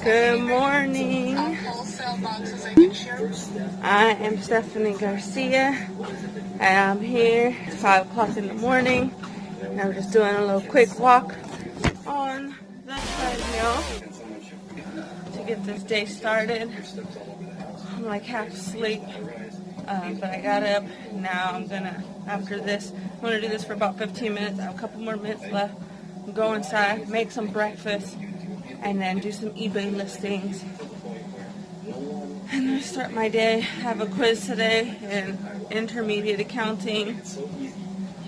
Good morning. I am Stephanie Garcia, and I'm here. It's 5 o'clock in the morning, and I'm just doing a little quick walk on the treadmill to get this day started. I'm like half asleep, but I got up. Now I'm gonna, after this, I'm gonna do this for about 15 minutes. I have a couple more minutes left. Go inside, make some breakfast, and then do some eBay listings. And then start my day. I have a quiz today in intermediate accounting.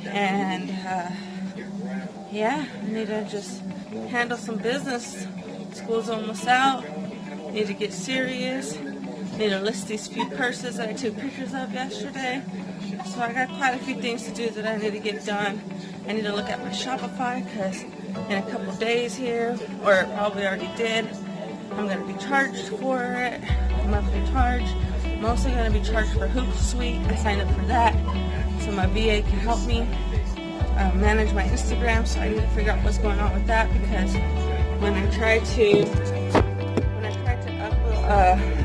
And yeah, I need to just handle some business. School's almost out. Need to get serious. Need to list these few purses that I took pictures of yesterday. So I got quite a few things to do that I need to get done. I need to look at my Shopify because in a couple days here, or probably already did, I'm going to be charged for it, monthly charge. I'm also going to be charged for Hootsuite. I signed up for that so my VA can help me manage my Instagram. So I need to figure out what's going on with that, because when I tried to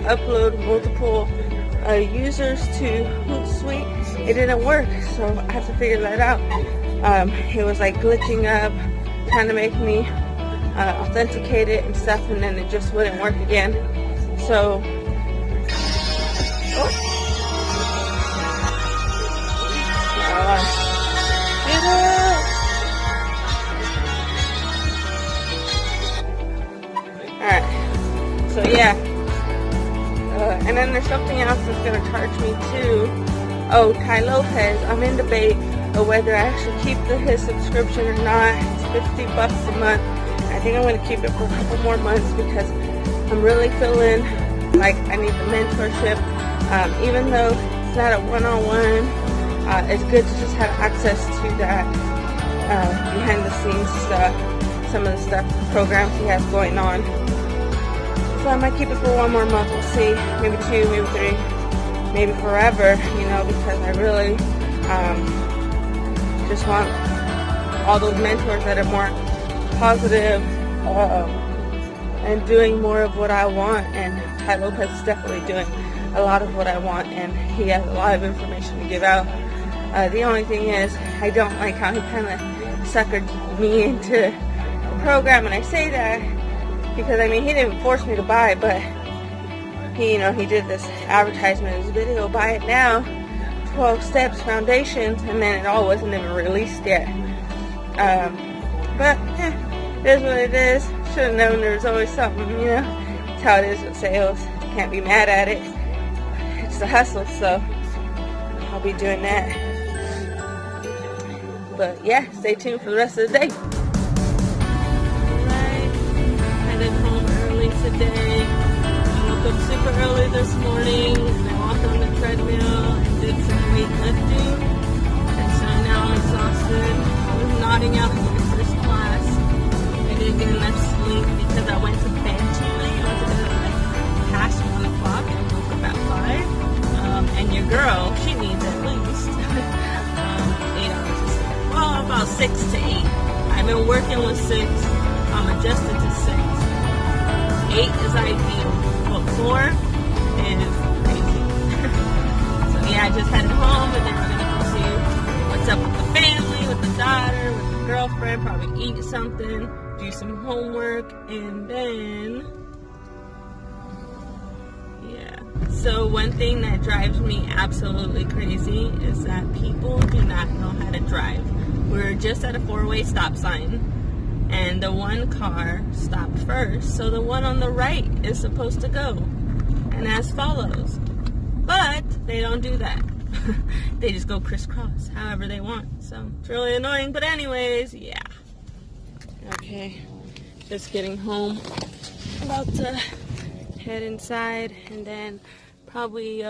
upload multiple users to Hootsuite, it didn't work. So I have to figure that out. It was like glitching up, trying to make me authenticate it and stuff, and then it just wouldn't work again. So, alright, so yeah, and then there's something else that's going to charge me too. Oh, Ty Lopez, I'm in debate of whether I should keep his subscription or not. It's $50 a month. I think I'm going to keep it for a couple more months because I'm really feeling like I need the mentorship. Even though it's not a one-on-one, it's good to just have access to that behind the scenes stuff, some of the stuff, programs he has going on. So I might keep it for one more month. We'll see. Maybe 2, maybe 3, maybe forever, because I really just want all those mentors that are more positive and doing more of what I want. And Ty Lopez is definitely doing a lot of what I want, and he has a lot of information to give out. The only thing is, I don't like how he kind of suckered me into the program, and I say that because he didn't force me to buy, but he did this advertisement in his video, buy it now, 12 steps, foundations, and then it all wasn't even released yet. But it is what it is. Should have known there was always something, That's how it is with sales. Can't be mad at it. It's the hustle, so I'll be doing that. But yeah, stay tuned for the rest of the day. Alright, headed home early today. I woke up super early this morning, and I walked on the treadmill and did some weightlifting. And so now I'm exhausted. I was nodding out for my first class. I didn't get enough sleep because I went to bed too late. I went to bed at past 1 o'clock and woke up at 5. And your girl, she needs at least 8 hours of sleep. Well, about 6 to 8. I've been working with 6. I'm adjusted to 6. 8 is ideal. But 4 is crazy. So yeah, I just headed home, and then we're gonna go see what's up with the family, with the daughter, with the girlfriend, probably eat something, do some homework, and then yeah. So one thing that drives me absolutely crazy is that people do not know how to drive. We're just at a 4-way stop sign, and the one car stopped first, so the one on the right is supposed to go, and as follows. But they don't do that. They just go crisscross however they want. So it's really annoying, but anyways, yeah. Okay, just getting home. About to head inside and then probably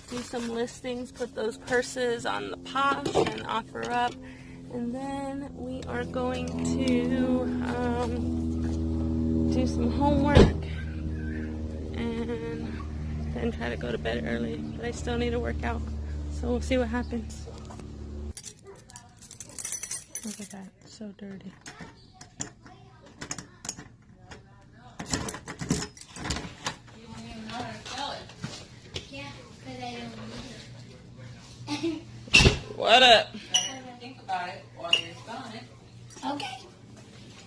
do some listings, put those purses on the Posh and offer up. And then we are going to do some homework and then try to go to bed early. But I still need to work out, so we'll see what happens. Look at that, so dirty. What up? Think about it while you're spelling it. Okay.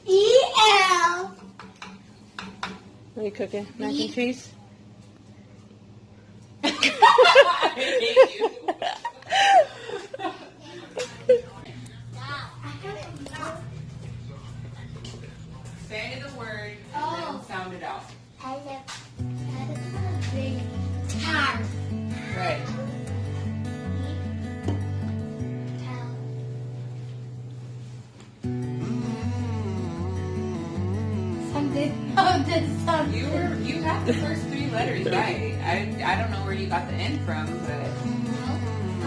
E-L. What are you cooking? Mac and cheese? I hate you. Say the word and then sound it out. Tar. Right. Something. Oh, that's something. You have the first 3 letters right. I don't know where you got the N from, but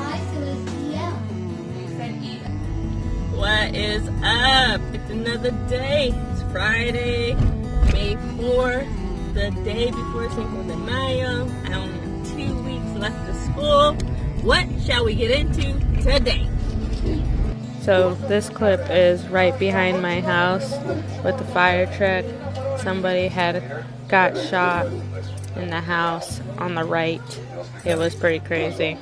I said it was E-L. you said E. What is up? It's another day. It's Friday, May 4th, the day before Cinco de Mayo. I only have 2 weeks left of school. What shall we get into today? So this clip is right behind my house with the fire truck. Somebody had got shot in the house on the right. It was pretty crazy.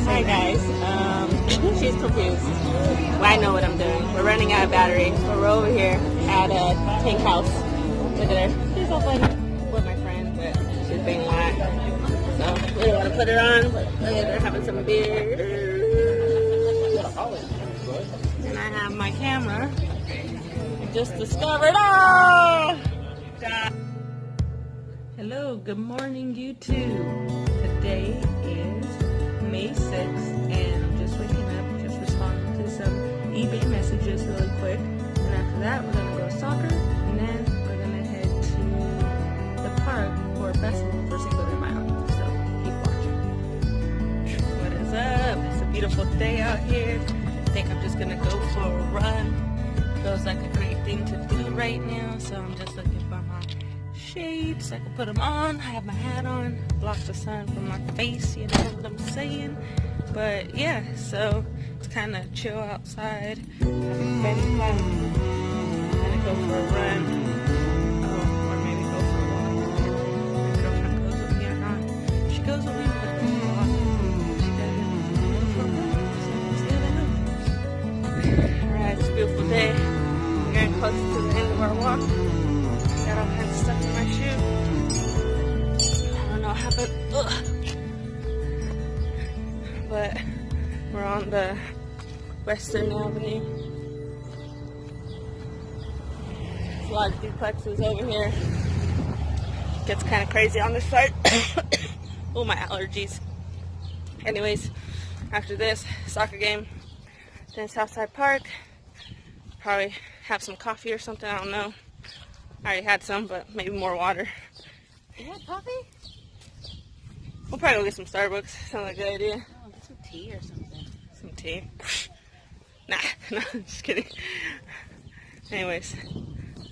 Hi guys. She's confused. Well, I know what I'm doing. We're running out of battery, but we're over here at a tank house. Look at her. She's so funny. With my friend, but she's being whack. So we don't want to put her on, but look at her having some beer. And I have my camera. I just discovered. Oh! God. Hello, good morning, YouTube. Today is May 6th, and I'm just waking up, just responding to some eBay messages really quick. And after that, we're gonna go soccer, and then we're gonna head to the park for a festival for Cinco de Mayo. So keep watching. What is up? It's a beautiful day out here. I think I'm just gonna go for a run. Feels like a great thing to do right now, so I'm just looking for my shades. I can put them on. I have my hat on, blocks the sun from my face, you know what I'm saying. But yeah, so it's kind of chill outside. Having fun. I'm gonna go for a run, or maybe go for a walk. My girlfriend goes with me or not. She goes with me, but it's a walk. She doesn't go for a run, so we'll see how that goes. Alright, it's a beautiful day. We're getting close to the end of our walk. Got all kinds of stuff in my shoe. I don't know what happened. Ugh. But we're on the Western Avenue. There's a lot of duplexes over here. Gets kind of crazy on this side. Oh, my allergies. Anyways, after this soccer game, then Southside Park. Probably have some coffee or something. I don't know. I already had some, but maybe more water. You had coffee? We'll probably go get some Starbucks. Sounds like a good idea. Oh, get some tea or something. Some tea. Nah, no, just kidding. Anyways,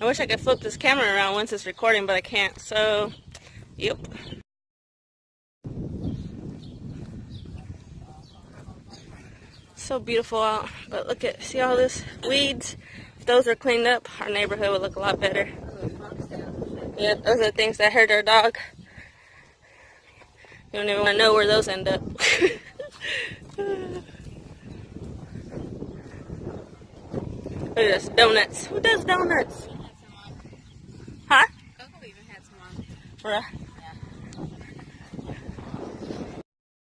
I wish I could flip this camera around once it's recording, but I can't. So, yep. So beautiful out, but look at, see all this weeds? If those are cleaned up, our neighborhood would look a lot better. Yeah, those are the things that hurt our dog. You don't even want to know where those end up. Look at this, donuts. Who does donuts? Huh? Coco even had some on. Bruh.